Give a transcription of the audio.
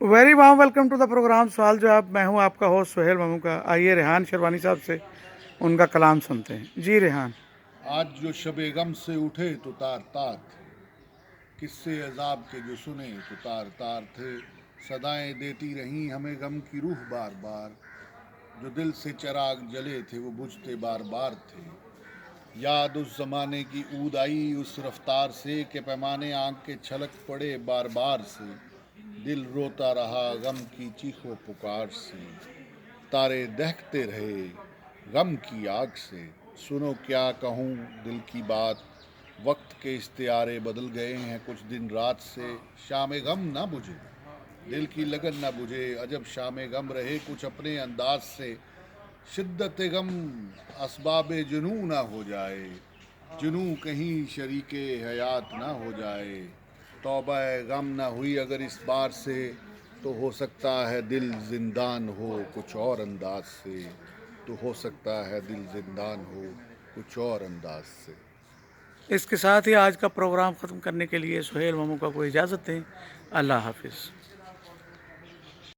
Very warm welcome to the programme सवाल जवाब। मैं हूं आपका होस्ट सुहेल ममू का। आइए रेहान शेरवानी साहब से उनका कलाम सुनते हैं। जी रेहान। आज जो शबे गम से उठे तो तार तार थे, किस्से अजाब के जो सुने तो तार तार थे। सदाएं देती रहीं हमें गम की रूह बार बार, जो दिल से चिराग जले थे वो बुझते बार बार थे। याद उस जमाने की ऊद आई उस रफ्तार से कि पैमाने आंख के छलक पड़े बार बार से। दिल रोता रहा गम की चीखों पुकार से, तारे दहकते रहे गम की आग से। सुनो क्या कहूँ दिल की बात, वक्त के इश्तियारे बदल गए हैं कुछ दिन रात से। शाम गम ना बुझे दिल की लगन ना बुझे, अजब शाम गम रहे कुछ अपने अंदाज से। शिद्दत गम असबाब जुनू ना हो जाए, जुनू कहीं शरीके हयात ना हो जाए। तौबा गम ना हुई अगर इस बार से, तो हो सकता है दिल जिंदान हो कुछ और अंदाज से। तो हो सकता है दिल जिंदान हो कुछ और अंदाज से। इसके साथ ही आज का प्रोग्राम ख़त्म करने के लिए सुहेल ममू का को इजाज़त दें। अल्लाह हाफिज़।